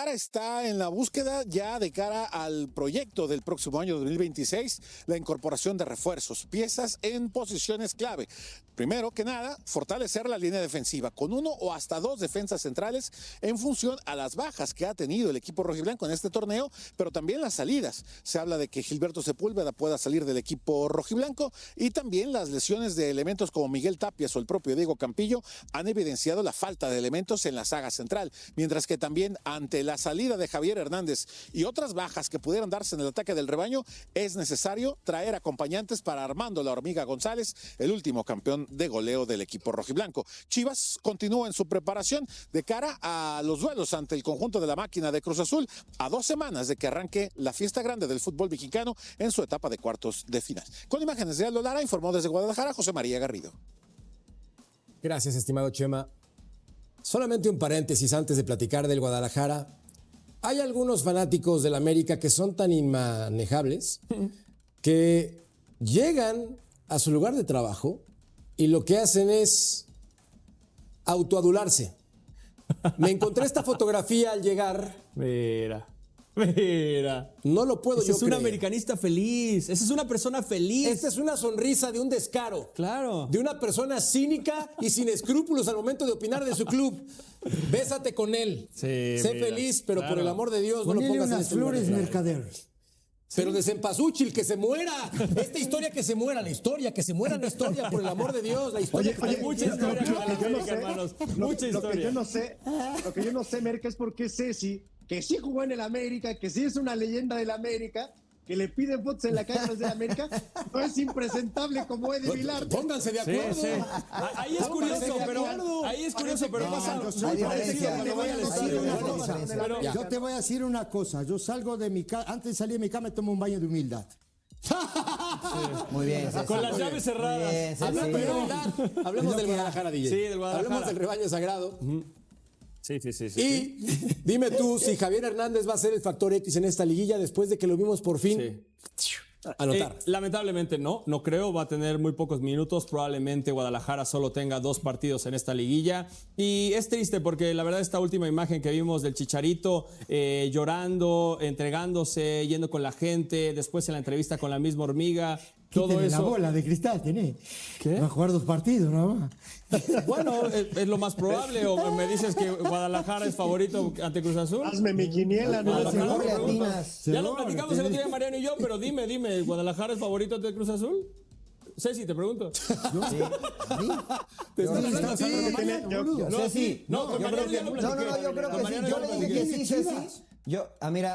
Guadalajara está en la búsqueda ya de cara al proyecto del próximo año 2026, la incorporación de refuerzos, piezas en posiciones clave. Primero que nada, fortalecer la línea defensiva con uno o hasta dos defensas centrales en función a las bajas que ha tenido el equipo rojiblanco en este torneo, pero también las salidas. Se habla de que Gilberto Sepúlveda pueda salir del equipo rojiblanco y también las lesiones de elementos como Miguel Tapias o el propio Diego Campillo han evidenciado la falta de elementos en la saga central, mientras que también ante la salida de Javier Hernández y otras bajas que pudieran darse en el ataque del rebaño, es necesario traer acompañantes para Armando La Hormiga González, el último campeón de goleo del equipo rojiblanco. Chivas continúa en su preparación de cara a los duelos ante el conjunto de la máquina de Cruz Azul a 2 semanas de que arranque la fiesta grande del fútbol mexicano en su etapa de cuartos de final. Con imágenes de Aldo Lara, informó desde Guadalajara José María Garrido. Gracias, estimado Chema. Solamente un paréntesis antes de platicar del Guadalajara. Hay algunos fanáticos del América que son tan inmanejables que llegan a su lugar de trabajo y lo que hacen es autoadularse. Me encontré esta fotografía al llegar. Mira. No lo puedo Ese yo es un creer. americanista feliz. Esa es una persona feliz. Esta es una sonrisa de un descaro. Claro. De una persona cínica y sin escrúpulos al momento de opinar de su club. Bésate con él. Sí, sé mira, feliz, pero claro. por el amor de Dios no lo Ponele pongas en unas este lugar. flores, mercader. Pero de Cempasúchil, que se muera. Esta historia que se muera, la historia, que se muera la historia, por el amor de Dios, la historia. Oye, que mucha está- historia con yo no América, sé, hermanos. Lo Mucha que historia. yo no sé, Merca, es por qué Ceci, que sí jugó en el América, que sí es una leyenda del América, que le piden fotos en la calle a los del América, no es impresentable como Eddie Vilar. Pónganse de Sí, acuerdo. sí. Ahí es curioso, pero No, pasa. Hay diferencia. Cuando vaya al Hay estadio, una ¿no? cosa. Pero- Yo te voy a decir una cosa. Yo salgo de mi casa, antes de salir de mi cama, me tomo un baño de humildad. Muy bien, Ceci. Con las llaves cerradas. Muy bien, Ceci. Hablando de humildad, hablamos del Guadalajara, DJ. Sí, del Guadalajara. Hablamos del rebaño sagrado. Sí. Y dime tú si Javier Hernández va a ser el factor X en esta liguilla después de que lo vimos por fin anotar. Lamentablemente no creo, va a tener muy pocos minutos, probablemente Guadalajara solo tenga 2 partidos en esta liguilla y es triste porque la verdad esta última imagen que vimos del Chicharito llorando, entregándose, yendo con la gente, después en la entrevista con la misma Hormiga, todo Quítele eso. la bola de cristal, tenés. ¿Qué? Va a jugar 2 partidos, nada más. Bueno, es lo más probable, o me dices que Guadalajara es favorito ante Cruz Azul. Hazme mi quiniela, no A lo lo sé. mejor le pregunto. atinas. Ya lo Seguro, platicamos el otro día Mariano y yo, pero dime, ¿Guadalajara es favorito ante Cruz Azul? Ceci, te pregunto. Te están Sí, hablando así. Yo creo que tiene- yo- No, Ceci, no, con yo Mariano creo ya que- lo no, platiqué. yo creo Con que sí. Mariano Yo ya lo le dije platiqué. que sí, Ceci.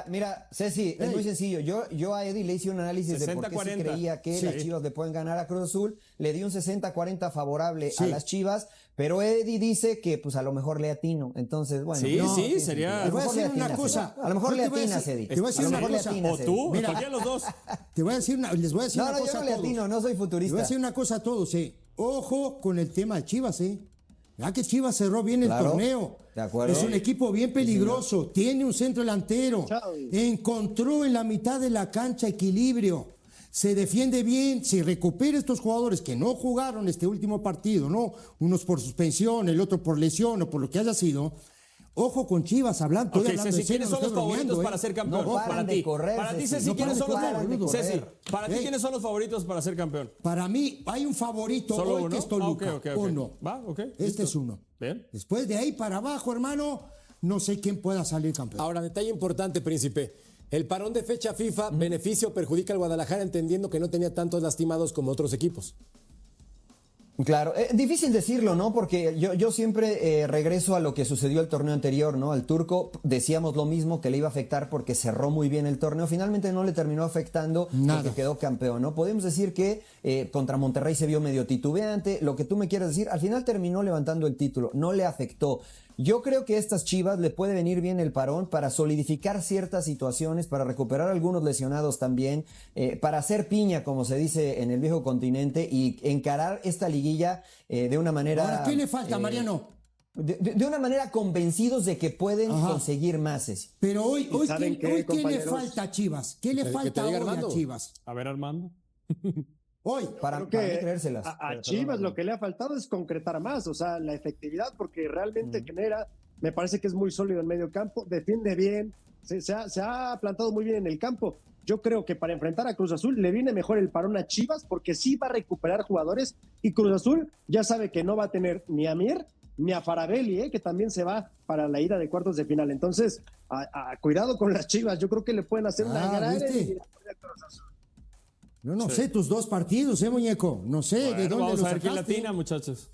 Mira, Ceci, es muy sencillo. Yo a Eddie le hice un análisis de por qué se 60-40. creía que Sí. las Chivas le pueden ganar a Cruz Azul. Le di un 60-40 favorable a Sí. las Chivas, pero Eddie dice que pues a lo mejor le atino. Entonces, bueno. Sí, no, sí, tiene sería- sentido. Te voy a lo mejor decir le una atinas, cosa. Eddie. A lo mejor Yo le te voy a atinas, decir- Eddie. te voy a decir A lo una mejor le cosa. atinas, O Eddie. tú, Mira. cualquiera de los dos. Les voy a decir una No, cosa yo no a le todos. atino, no soy Les voy a futurista. decir una cosa a todos, Ojo con el tema de Chivas, ¿Verdad que Chivas cerró bien el Claro, torneo? de acuerdo. Es un equipo bien peligroso, tiene un centro delantero, Chao. encontró en la mitad de la cancha equilibrio, se defiende bien, si recupera estos jugadores que no jugaron este último partido, ¿no? Unos por suspensión, el otro por lesión o por lo que haya sido. Ojo con Chivas, hablando, Ok, estoy hablando Ceci, en serio, ¿quiénes no son los estoy favoritos bromeando, para ser campeón? No paran para de ti. correr, Para ti, Ceci. Ceci, No ¿quiénes son los paran de correr, Ceci, boludo. para ti, Ey. ¿quiénes son los favoritos para ser campeón? Para mí hay un favorito ¿Solo hoy uno? que es Toluca, Ah, ok. uno. Va, ok. Este listo. es uno. Bien. Después de ahí para abajo, hermano, no sé quién pueda salir campeón. Ahora, detalle importante, Príncipe. El parón de fecha FIFA beneficia o perjudica al Guadalajara entendiendo que no tenía tantos lastimados como otros equipos. Claro, difícil decirlo, ¿no? Porque yo siempre regreso a lo que sucedió el torneo anterior, ¿no? Al Turco decíamos lo mismo, que le iba a afectar porque cerró muy bien el torneo. Finalmente no le terminó afectando Nada. porque quedó campeón, ¿no? Podemos decir que contra Monterrey se vio medio titubeante, lo que tú me quieres decir, al final terminó levantando el título, no le afectó. Yo creo que a estas Chivas le puede venir bien el parón para solidificar ciertas situaciones, para recuperar algunos lesionados también, para hacer piña, como se dice en el viejo continente, y encarar esta liguilla de una manera... Ahora, ¿qué le falta, Mariano? De una manera convencidos de que pueden Ajá. conseguir más. Ceci. Pero hoy ¿saben qué, ¿qué le compañeros? falta a Chivas? ¿Qué le Que te falta diga hoy Armando. a Chivas? A ver, Armando. Hoy. Para Creo mí que creérselas. a Pero, Chivas perdón, lo que le ha faltado es concretar más, o sea, la efectividad, porque realmente genera me parece que es muy sólido en medio campo, defiende bien, se ha plantado muy bien en el campo. Yo creo que para enfrentar a Cruz Azul le viene mejor el parón a Chivas porque sí va a recuperar jugadores y Cruz Azul ya sabe que no va a tener ni a Mier ni a Farabelli, que también se va para la ida de cuartos de final. Entonces, cuidado con las Chivas. Yo creo que le pueden hacer una gran eliminatoria a Cruz Azul. No sé, tus 2 partidos, muñeco. No sé Bueno, de dónde vamos los a ver quién sacaste. latina, muchachos.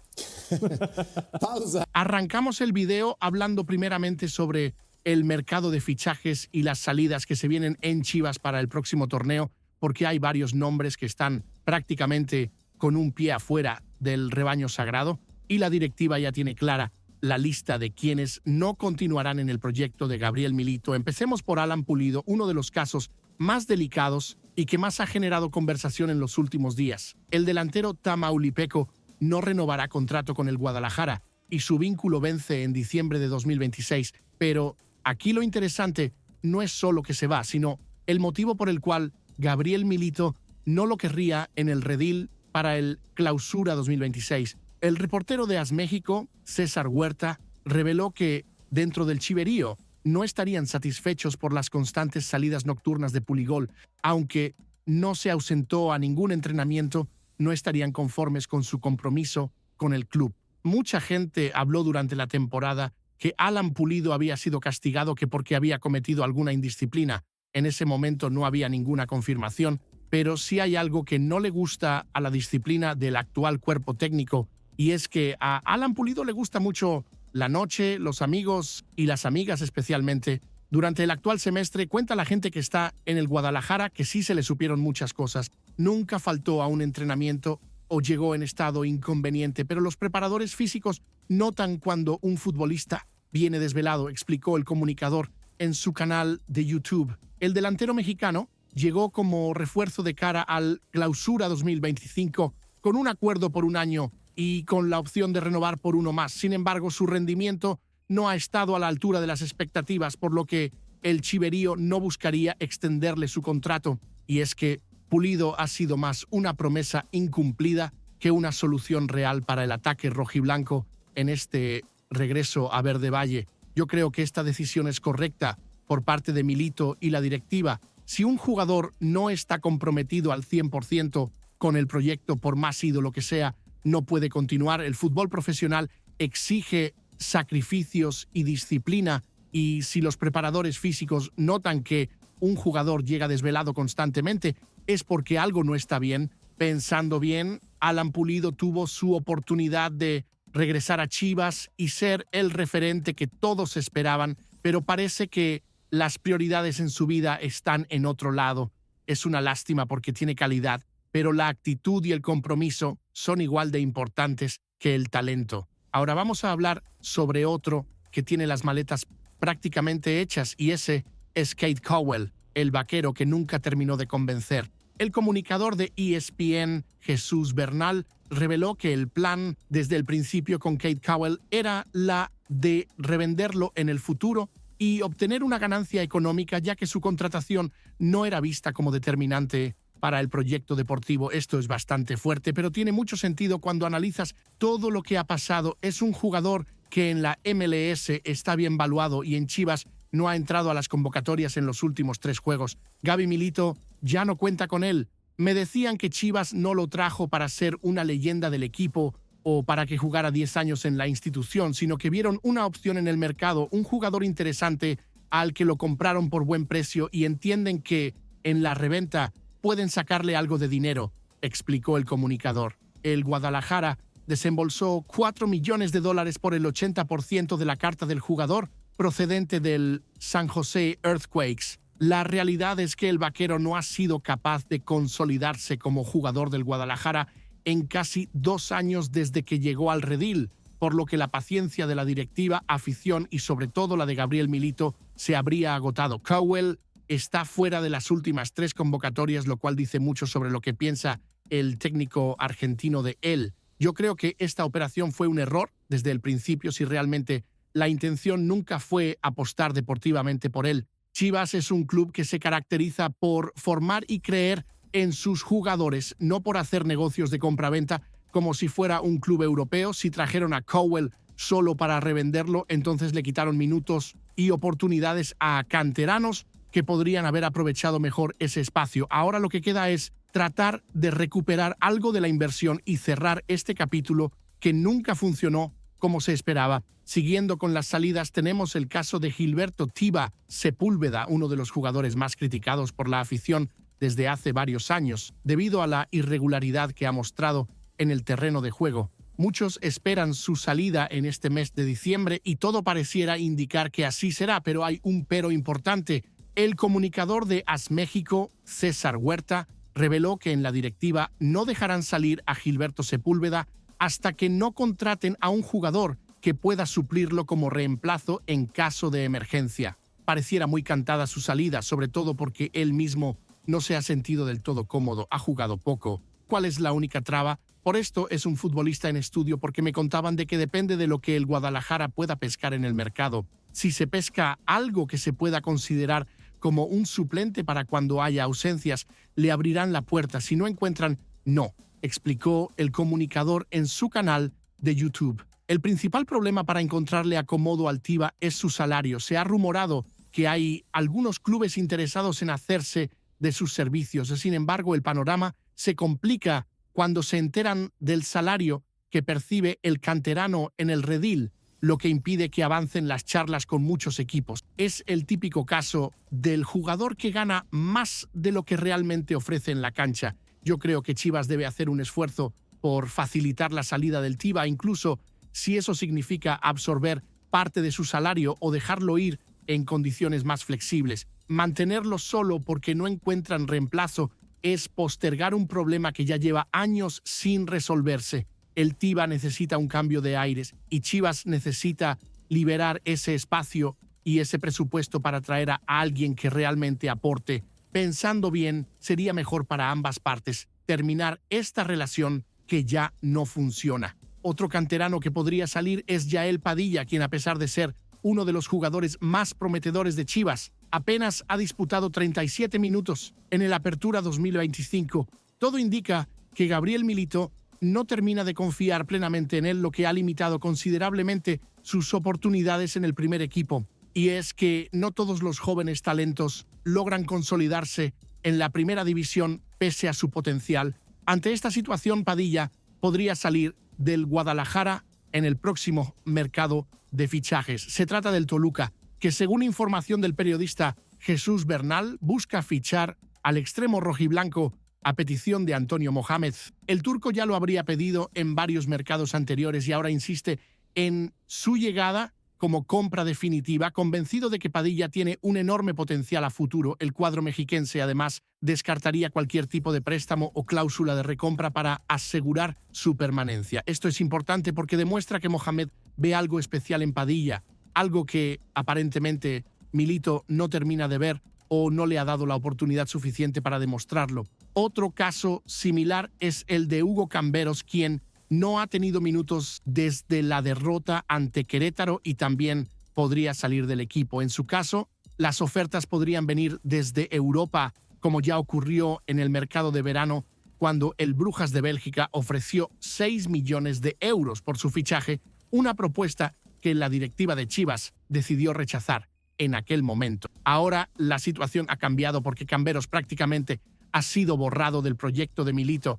Pausa. Arrancamos el video hablando primeramente sobre el mercado de fichajes y las salidas que se vienen en Chivas para el próximo torneo, porque hay varios nombres que están prácticamente con un pie afuera del rebaño sagrado y la directiva ya tiene clara la lista de quienes no continuarán en el proyecto de Gabriel Milito. Empecemos por Alan Pulido, uno de los casos más delicados y que más ha generado conversación en los últimos días. El delantero tamaulipeco no renovará contrato con el Guadalajara y su vínculo vence en diciembre de 2026, pero aquí lo interesante no es solo que se va, sino el motivo por el cual Gabriel Milito no lo querría en el redil para el Clausura 2026. El reportero de AS México, César Huerta, reveló que dentro del chiverío no estarían satisfechos por las constantes salidas nocturnas de Puligol, aunque no se ausentó a ningún entrenamiento, no estarían conformes con su compromiso con el club. Mucha gente habló durante la temporada que Alan Pulido había sido castigado que porque había cometido alguna indisciplina. En ese momento no había ninguna confirmación, pero sí hay algo que no le gusta a la disciplina del actual cuerpo técnico, y es que a Alan Pulido le gusta mucho la noche, los amigos y las amigas especialmente. Durante el actual semestre cuenta la gente que está en el Guadalajara que sí se le supieron muchas cosas. Nunca faltó a un entrenamiento o llegó en estado inconveniente, pero los preparadores físicos notan cuando un futbolista viene desvelado, explicó el comunicador en su canal de YouTube. El delantero mexicano llegó como refuerzo de cara al Clausura 2025 con un acuerdo por un año y con la opción de renovar por uno más. Sin embargo, su rendimiento no ha estado a la altura de las expectativas, por lo que el chiverío no buscaría extenderle su contrato. Y es que Pulido ha sido más una promesa incumplida que una solución real para el ataque rojiblanco en este regreso a Verde Valle. Yo creo que esta decisión es correcta por parte de Milito y la directiva. Si un jugador no está comprometido al 100% con el proyecto, por más ídolo que sea, no puede continuar. El fútbol profesional exige sacrificios y disciplina, y si los preparadores físicos notan que un jugador llega desvelado constantemente, es porque algo no está bien. Pensando bien, Alan Pulido tuvo su oportunidad de regresar a Chivas y ser el referente que todos esperaban, pero parece que las prioridades en su vida están en otro lado. Es una lástima porque tiene calidad, pero la actitud y el compromiso son igual de importantes que el talento. Ahora vamos a hablar sobre otro que tiene las maletas prácticamente hechas, y ese es Kate Cowell, el vaquero que nunca terminó de convencer. El comunicador de ESPN, Jesús Bernal, reveló que el plan desde el principio con Kate Cowell era la de revenderlo en el futuro y obtener una ganancia económica, ya que su contratación no era vista como determinante para el proyecto deportivo. Esto es bastante fuerte, pero tiene mucho sentido cuando analizas todo lo que ha pasado. Es un jugador que en la MLS está bien valuado y en Chivas no ha entrado a las convocatorias en los últimos 3 juegos. Gaby Milito ya no cuenta con él. Me decían que Chivas no lo trajo para ser una leyenda del equipo o para que jugara 10 años en la institución, sino que vieron una opción en el mercado, un jugador interesante al que lo compraron por buen precio y entienden que en la reventa pueden sacarle algo de dinero, explicó el comunicador. El Guadalajara desembolsó $4 millones por el 80% de la carta del jugador, procedente del San Jose Earthquakes. La realidad es que el vaquero no ha sido capaz de consolidarse como jugador del Guadalajara en casi 2 años desde que llegó al redil, por lo que la paciencia de la directiva, afición y sobre todo la de Gabriel Milito se habría agotado. Cowell está fuera de las últimas 3 convocatorias, lo cual dice mucho sobre lo que piensa el técnico argentino de él. Yo creo que esta operación fue un error desde el principio si realmente la intención nunca fue apostar deportivamente por él. Chivas es un club que se caracteriza por formar y creer en sus jugadores, no por hacer negocios de compraventa como si fuera un club europeo. Si trajeron a Cowell, solo para revenderlo, entonces le quitaron minutos y oportunidades a canteranos que podrían haber aprovechado mejor ese espacio. Ahora lo que queda es tratar de recuperar algo de la inversión y cerrar este capítulo que nunca funcionó como se esperaba. Siguiendo con las salidas, tenemos el caso de Gilberto Tiba Sepúlveda, uno de los jugadores más criticados por la afición desde hace varios años, debido a la irregularidad que ha mostrado en el terreno de juego. Muchos esperan su salida en este mes de diciembre y todo pareciera indicar que así será, pero hay un pero importante. El comunicador de AS México, César Huerta, reveló que en la directiva no dejarán salir a Gilberto Sepúlveda hasta que no contraten a un jugador que pueda suplirlo como reemplazo en caso de emergencia. Pareciera muy cantada su salida, sobre todo porque él mismo no se ha sentido del todo cómodo, ha jugado poco. ¿Cuál es la única traba? Por esto es un futbolista en estudio, porque me contaban de que depende de lo que el Guadalajara pueda pescar en el mercado. Si se pesca algo que se pueda considerar como un suplente para cuando haya ausencias, le abrirán la puerta. Si no encuentran, no, explicó el comunicador en su canal de YouTube. El principal problema para encontrarle acomodo al Tiba es su salario. Se ha rumorado que hay algunos clubes interesados en hacerse de sus servicios. Sin embargo, el panorama se complica cuando se enteran del salario que percibe el canterano en el redil, lo que impide que avancen las charlas con muchos equipos. Es el típico caso del jugador que gana más de lo que realmente ofrece en la cancha. Yo creo que Chivas debe hacer un esfuerzo por facilitar la salida del Tiba, incluso si eso significa absorber parte de su salario o dejarlo ir en condiciones más flexibles. Mantenerlo solo porque no encuentran reemplazo es postergar un problema que ya lleva años sin resolverse. El Tiba necesita un cambio de aires y Chivas necesita liberar ese espacio y ese presupuesto para traer a alguien que realmente aporte. Pensando bien, sería mejor para ambas partes terminar esta relación que ya no funciona. Otro canterano que podría salir es Yael Padilla, quien, a pesar de ser uno de los jugadores más prometedores de Chivas, apenas ha disputado 37 minutos en el Apertura 2025. Todo indica que Gabriel Milito no termina de confiar plenamente en él, lo que ha limitado considerablemente sus oportunidades en el primer equipo. Y es que no todos los jóvenes talentos logran consolidarse en la primera división pese a su potencial. Ante esta situación, Padilla podría salir del Guadalajara en el próximo mercado de fichajes. Se trata del Toluca, que según información del periodista Jesús Bernal, busca fichar al extremo rojiblanco a petición de Antonio Mohamed. El turco ya lo habría pedido en varios mercados anteriores y ahora insiste en su llegada como compra definitiva, convencido de que Padilla tiene un enorme potencial a futuro. El cuadro mexiquense, además, descartaría cualquier tipo de préstamo o cláusula de recompra para asegurar su permanencia. Esto es importante porque demuestra que Mohamed ve algo especial en Padilla, algo que aparentemente Milito no termina de ver o no le ha dado la oportunidad suficiente para demostrarlo. Otro caso similar es el de Hugo Camberos, quien no ha tenido minutos desde la derrota ante Querétaro y también podría salir del equipo. En su caso, las ofertas podrían venir desde Europa, como ya ocurrió en el mercado de verano, cuando el Brujas de Bélgica ofreció 6 millones de euros por su fichaje, una propuesta que la directiva de Chivas decidió rechazar en aquel momento. Ahora la situación ha cambiado porque Camberos prácticamente ha sido borrado del proyecto de Milito.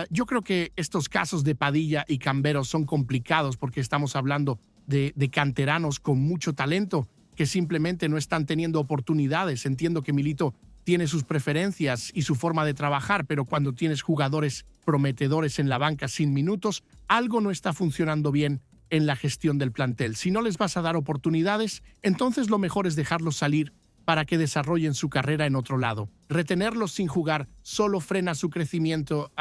Yo creo que estos casos de Padilla y Camberos son complicados porque estamos hablando de canteranos con mucho talento que simplemente no están teniendo oportunidades. Entiendo que Milito tiene sus preferencias y su forma de trabajar, pero cuando tienes jugadores prometedores en la banca sin minutos, algo no está funcionando bien en la gestión del plantel. Si no les vas a dar oportunidades, entonces lo mejor es dejarlos salir para que desarrollen su carrera en otro lado. Retenerlos sin jugar solo frena su crecimiento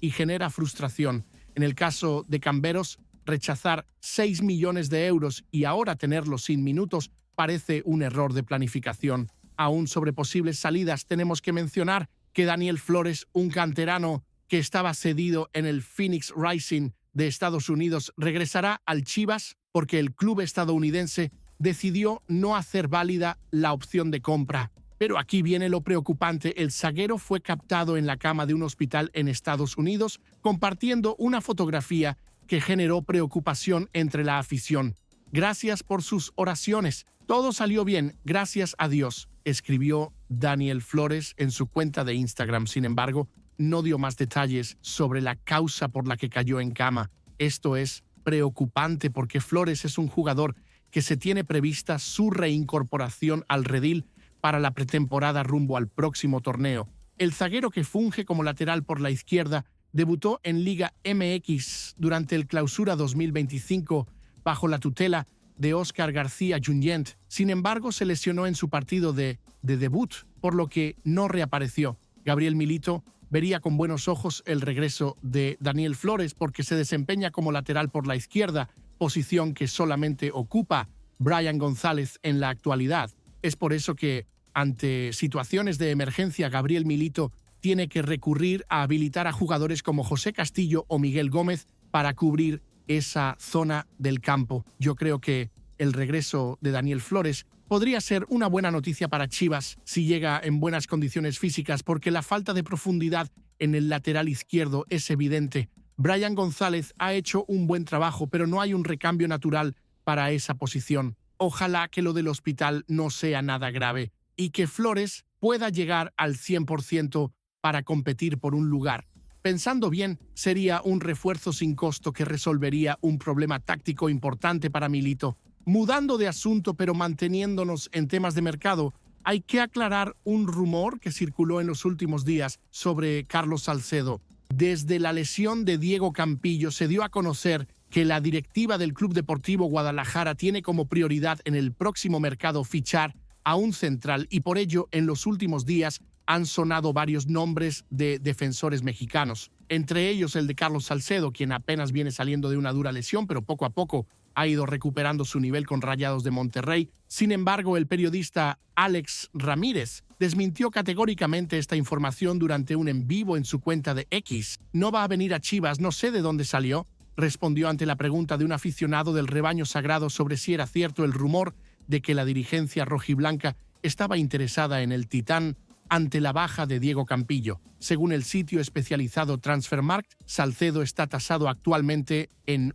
y genera frustración. En el caso de Camberos, rechazar 6 millones de euros y ahora tenerlos sin minutos parece un error de planificación. Aún sobre posibles salidas, tenemos que mencionar que Daniel Flores, un canterano que estaba cedido en el Phoenix Rising de Estados Unidos, regresará al Chivas porque el club estadounidense decidió no hacer válida la opción de compra. Pero aquí viene lo preocupante. El zaguero fue captado en la cama de un hospital en Estados Unidos compartiendo una fotografía que generó preocupación entre la afición. Gracias por sus oraciones. Todo salió bien, gracias a Dios, escribió Daniel Flores en su cuenta de Instagram. Sin embargo, no dio más detalles sobre la causa por la que cayó en cama. Esto es preocupante porque Flores es un jugador que se tiene prevista su reincorporación al redil para la pretemporada rumbo al próximo torneo. El zaguero, que funge como lateral por la izquierda, debutó en Liga MX durante el Clausura 2025 bajo la tutela de Óscar García Junyent. Sin embargo, se lesionó en su partido de debut, por lo que no reapareció. Gabriel Milito vería con buenos ojos el regreso de Daniel Flores porque se desempeña como lateral por la izquierda, posición que solamente ocupa Brian González en la actualidad. Es por eso que, ante situaciones de emergencia, Gabriel Milito tiene que recurrir a habilitar a jugadores como José Castillo o Miguel Gómez para cubrir esa zona del campo. Yo creo que el regreso de Daniel Flores podría ser una buena noticia para Chivas si llega en buenas condiciones físicas, porque la falta de profundidad en el lateral izquierdo es evidente. Brian González ha hecho un buen trabajo, pero no hay un recambio natural para esa posición. Ojalá que lo del hospital no sea nada grave y que Flores pueda llegar al 100% para competir por un lugar. Pensando bien, sería un refuerzo sin costo que resolvería un problema táctico importante para Milito. Mudando de asunto, pero manteniéndonos en temas de mercado, hay que aclarar un rumor que circuló en los últimos días sobre Carlos Salcedo. Desde la lesión de Diego Campillo se dio a conocer que la directiva del Club Deportivo Guadalajara tiene como prioridad en el próximo mercado fichar a un central, y por ello en los últimos días han sonado varios nombres de defensores mexicanos, entre ellos el de Carlos Salcedo, quien apenas viene saliendo de una dura lesión, pero poco a poco ha ido recuperando su nivel con Rayados de Monterrey. Sin embargo, el periodista Alex Ramírez desmintió categóricamente esta información durante un en vivo en su cuenta de X. No va a venir a Chivas, no sé de dónde salió, respondió ante la pregunta de un aficionado del rebaño sagrado sobre si era cierto el rumor de que la dirigencia rojiblanca estaba interesada en el titán ante la baja de Diego Campillo. Según el sitio especializado Transfermarkt, Salcedo está tasado actualmente en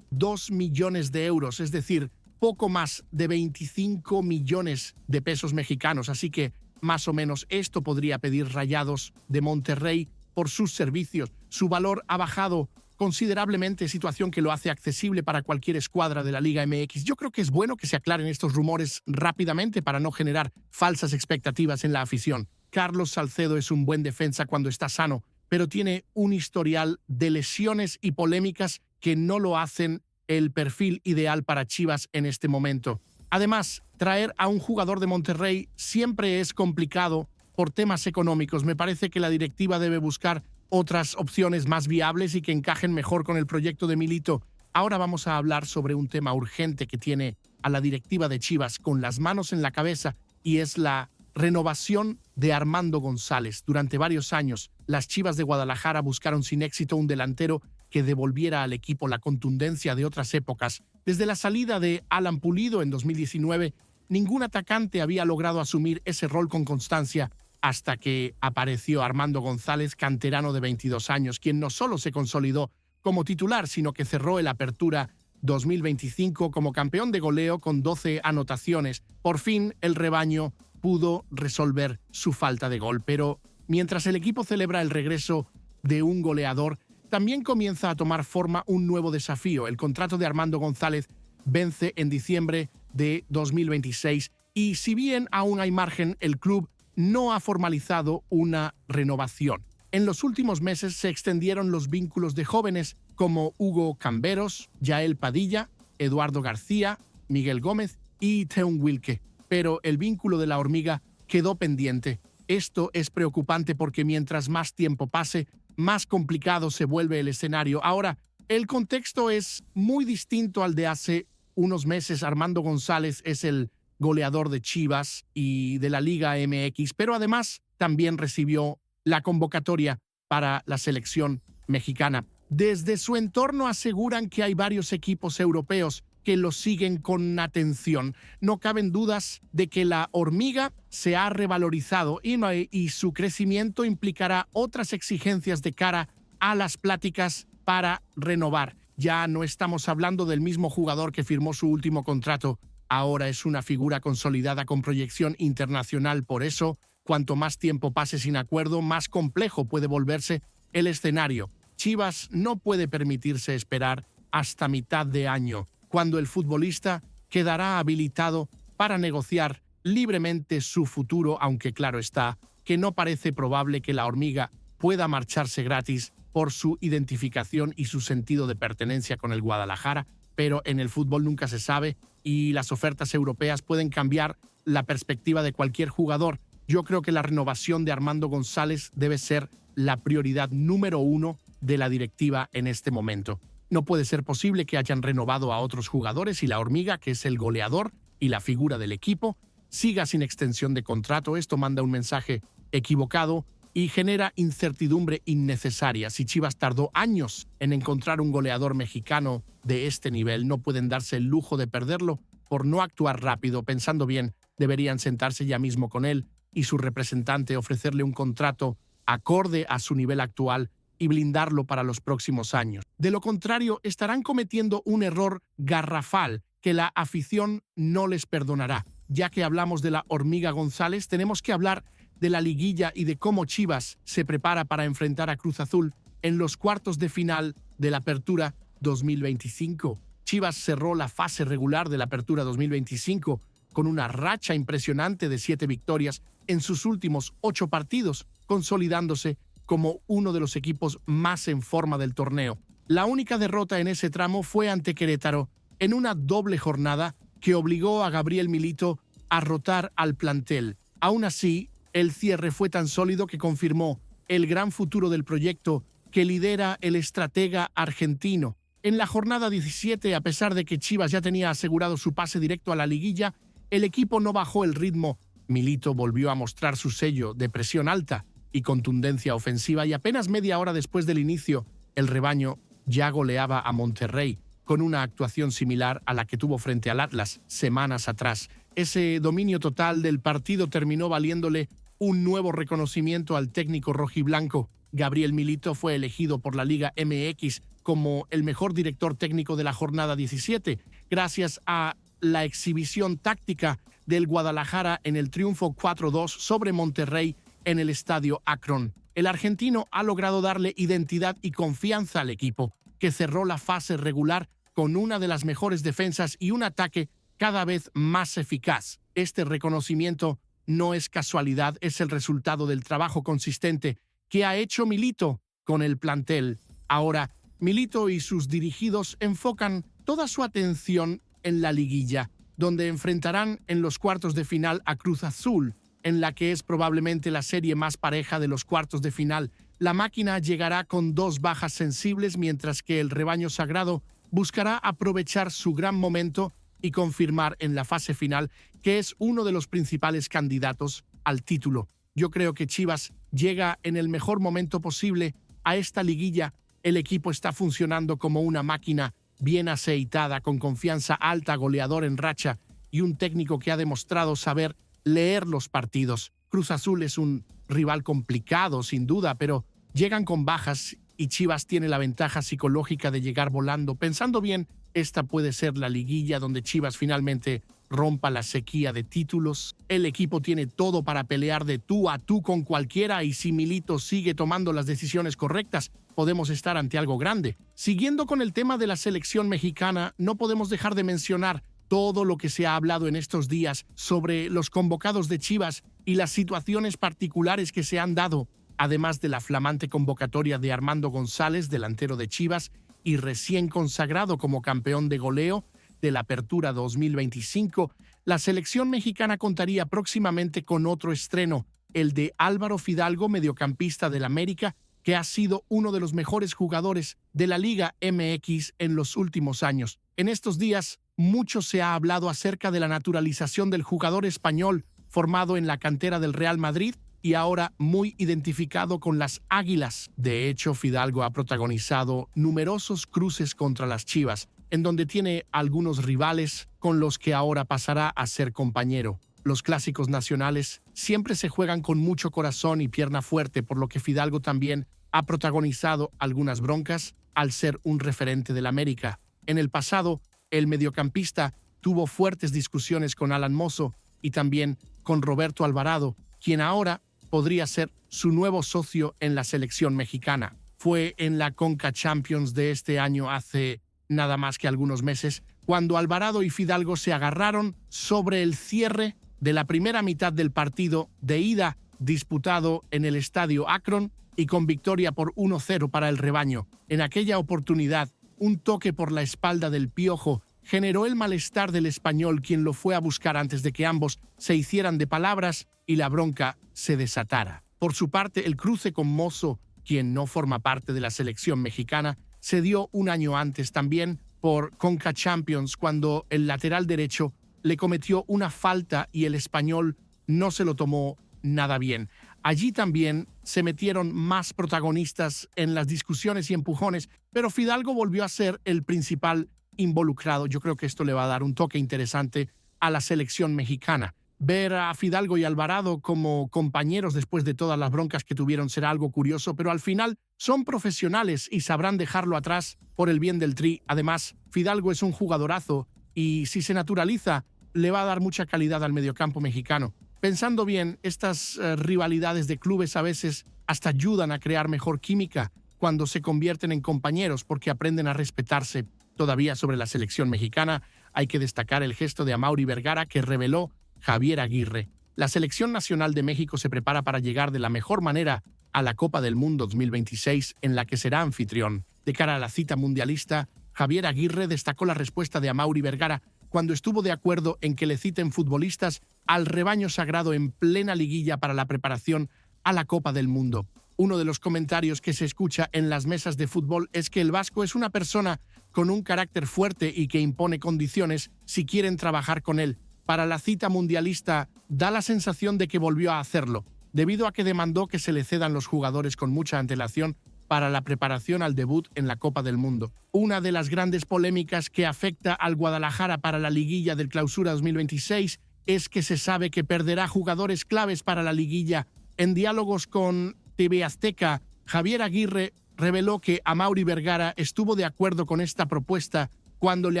2 millones de euros, es decir, poco más de 25 millones de pesos mexicanos, así que más o menos esto podría pedir Rayados de Monterrey por sus servicios. Su valor ha bajado considerablemente, situación que lo hace accesible para cualquier escuadra de la Liga MX. Yo creo que es bueno que se aclaren estos rumores rápidamente para no generar falsas expectativas en la afición. Carlos Salcedo es un buen defensa cuando está sano, pero tiene un historial de lesiones y polémicas que no lo hacen el perfil ideal para Chivas en este momento. Además, traer a un jugador de Monterrey siempre es complicado por temas económicos. Me parece que la directiva debe buscar otras opciones más viables y que encajen mejor con el proyecto de Milito. Ahora vamos a hablar sobre un tema urgente que tiene a la directiva de Chivas con las manos en la cabeza, y es la renovación de Armando González. Durante varios años, las Chivas de Guadalajara buscaron sin éxito un delantero que devolviera al equipo la contundencia de otras épocas. Desde la salida de Alan Pulido en 2019, ningún atacante había logrado asumir ese rol con constancia, hasta que apareció Armando González, canterano de 22 años, quien no solo se consolidó como titular, sino que cerró el Apertura 2025 como campeón de goleo con 12 anotaciones. Por fin, el rebaño pudo resolver su falta de gol, pero mientras el equipo celebra el regreso de un goleador, también comienza a tomar forma un nuevo desafío. El contrato de Armando González vence en diciembre de 2026 y, si bien aún hay margen, el club no ha formalizado una renovación. En los últimos meses se extendieron los vínculos de jóvenes como Hugo Camberos, Yael Padilla, Eduardo García, Miguel Gómez y Teun Wilke, pero el vínculo de la Hormiga quedó pendiente. Esto es preocupante porque mientras más tiempo pase, más complicado se vuelve el escenario. Ahora, el contexto es muy distinto al de hace unos meses. Armando González es el goleador de Chivas y de la Liga MX, pero además también recibió la convocatoria para la selección mexicana. Desde su entorno aseguran que hay varios equipos europeos que lo siguen con atención. No caben dudas de que la Hormiga se ha revalorizado y su crecimiento implicará otras exigencias de cara a las pláticas para renovar. Ya no estamos hablando del mismo jugador que firmó su último contrato. Ahora es una figura consolidada con proyección internacional. Por eso, cuanto más tiempo pase sin acuerdo, más complejo puede volverse el escenario. Chivas no puede permitirse esperar hasta mitad de año, cuando el futbolista quedará habilitado para negociar libremente su futuro, aunque claro está que no parece probable que la hormiga pueda marcharse gratis por su identificación y su sentido de pertenencia con el Guadalajara, pero en el fútbol nunca se sabe y las ofertas europeas pueden cambiar la perspectiva de cualquier jugador. Yo creo que la renovación de Armando González debe ser la prioridad número 1 de la directiva en este momento. No puede ser posible que hayan renovado a otros jugadores y la hormiga, que es el goleador y la figura del equipo, siga sin extensión de contrato. Esto manda un mensaje equivocado y genera incertidumbre innecesaria. Si Chivas tardó años en encontrar un goleador mexicano de este nivel, no pueden darse el lujo de perderlo por no actuar rápido. Pensando bien, deberían sentarse ya mismo con él y su representante, ofrecerle un contrato acorde a su nivel actual y blindarlo para los próximos años. De lo contrario, estarán cometiendo un error garrafal que la afición no les perdonará. Ya que hablamos de la hormiga González, tenemos que hablar de la liguilla y de cómo Chivas se prepara para enfrentar a Cruz Azul en los cuartos de final de la Apertura 2025. Chivas cerró la fase regular de la Apertura 2025 con una racha impresionante de 7 victorias en sus últimos 8 partidos, consolidándose como uno de los equipos más en forma del torneo. La única derrota en ese tramo fue ante Querétaro, en una doble jornada que obligó a Gabriel Milito a rotar al plantel. Aún así, el cierre fue tan sólido que confirmó el gran futuro del proyecto que lidera el estratega argentino. En la jornada 17, a pesar de que Chivas ya tenía asegurado su pase directo a la liguilla, el equipo no bajó el ritmo. Milito volvió a mostrar su sello de presión alta y contundencia ofensiva, y apenas media hora después del inicio, el rebaño ya goleaba a Monterrey con una actuación similar a la que tuvo frente al Atlas semanas atrás. Ese dominio total del partido terminó valiéndole un nuevo reconocimiento al técnico rojiblanco. Gabriel Milito fue elegido por la Liga MX como el mejor director técnico de la jornada 17, gracias a la exhibición táctica del Guadalajara en el triunfo 4-2 sobre Monterrey en el estadio Akron. El argentino ha logrado darle identidad y confianza al equipo, que cerró la fase regular con una de las mejores defensas y un ataque cada vez más eficaz. Este reconocimiento no es casualidad, es el resultado del trabajo consistente que ha hecho Milito con el plantel. Ahora, Milito y sus dirigidos enfocan toda su atención en la liguilla, donde enfrentarán en los cuartos de final a Cruz Azul, en la que es probablemente la serie más pareja de los cuartos de final. La máquina llegará con 2 bajas sensibles, mientras que el rebaño sagrado buscará aprovechar su gran momento y confirmar en la fase final que es uno de los principales candidatos al título. Yo creo que Chivas llega en el mejor momento posible a esta liguilla. El equipo está funcionando como una máquina bien aceitada, con confianza alta, goleador en racha y un técnico que ha demostrado saber leer los partidos. Cruz Azul es un rival complicado, sin duda, pero llegan con bajas y Chivas tiene la ventaja psicológica de llegar volando. Pensando bien, esta puede ser la liguilla donde Chivas finalmente rompa la sequía de títulos. El equipo tiene todo para pelear de tú a tú con cualquiera, y si Milito sigue tomando las decisiones correctas, podemos estar ante algo grande. Siguiendo con el tema de la selección mexicana, no podemos dejar de mencionar todo lo que se ha hablado en estos días sobre los convocados de Chivas y las situaciones particulares que se han dado, además de la flamante convocatoria de Armando González, delantero de Chivas y recién consagrado como campeón de goleo de la Apertura 2025. La selección mexicana contaría próximamente con otro estreno, el de Álvaro Fidalgo, mediocampista del América, que ha sido uno de los mejores jugadores de la Liga MX en los últimos años. En estos días, mucho se ha hablado acerca de la naturalización del jugador español formado en la cantera del Real Madrid y ahora muy identificado con las Águilas. De hecho, Fidalgo ha protagonizado numerosos cruces contra las Chivas, en donde tiene algunos rivales con los que ahora pasará a ser compañero. Los clásicos nacionales siempre se juegan con mucho corazón y pierna fuerte, por lo que Fidalgo también ha protagonizado algunas broncas al ser un referente del América. En el pasado, el mediocampista tuvo fuertes discusiones con Alan Mozo y también con Roberto Alvarado, quien ahora podría ser su nuevo socio en la selección mexicana. Fue en la Conca Champions de este año, hace nada más que algunos meses, cuando Alvarado y Fidalgo se agarraron sobre el cierre de la primera mitad del partido de ida disputado en el estadio Akron y con victoria por 1-0 para el rebaño. En aquella oportunidad, un toque por la espalda del Piojo generó el malestar del español, quien lo fue a buscar antes de que ambos se hicieran de palabras y la bronca se desatara. Por su parte, el cruce con Mozo, quien no forma parte de la selección mexicana, se dio un año antes también por Conca Champions, cuando el lateral derecho le cometió una falta y el español no se lo tomó nada bien. Allí también se metieron más protagonistas en las discusiones y empujones, pero Fidalgo volvió a ser el principal involucrado. Yo creo que esto le va a dar un toque interesante a la selección mexicana. Ver a Fidalgo y Alvarado como compañeros después de todas las broncas que tuvieron será algo curioso, pero al final son profesionales y sabrán dejarlo atrás por el bien del Tri. Además, Fidalgo es un jugadorazo y si se naturaliza, le va a dar mucha calidad al mediocampo mexicano. Pensando bien, estas rivalidades de clubes a veces hasta ayudan a crear mejor química cuando se convierten en compañeros porque aprenden a respetarse. Todavía sobre la selección mexicana hay que destacar el gesto de Amaury Vergara que reveló Javier Aguirre. La selección nacional de México se prepara para llegar de la mejor manera a la Copa del Mundo 2026, en la que será anfitrión. De cara a la cita mundialista, Javier Aguirre destacó la respuesta de Amaury Vergara cuando estuvo de acuerdo en que le citen futbolistas al rebaño sagrado en plena liguilla para la preparación a la Copa del Mundo. Uno de los comentarios que se escucha en las mesas de fútbol es que el vasco es una persona con un carácter fuerte y que impone condiciones si quieren trabajar con él. Para la cita mundialista da la sensación de que volvió a hacerlo, debido a que demandó que se le cedan los jugadores con mucha antelación para la preparación al debut en la Copa del Mundo. Una de las grandes polémicas que afecta al Guadalajara para la liguilla del Clausura 2026 es que se sabe que perderá jugadores claves para la liguilla. En diálogos con TV Azteca, Javier Aguirre reveló que Amaury Vergara estuvo de acuerdo con esta propuesta cuando le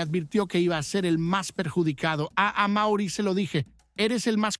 advirtió que iba a ser el más perjudicado. A Amaury se lo dije, eres el más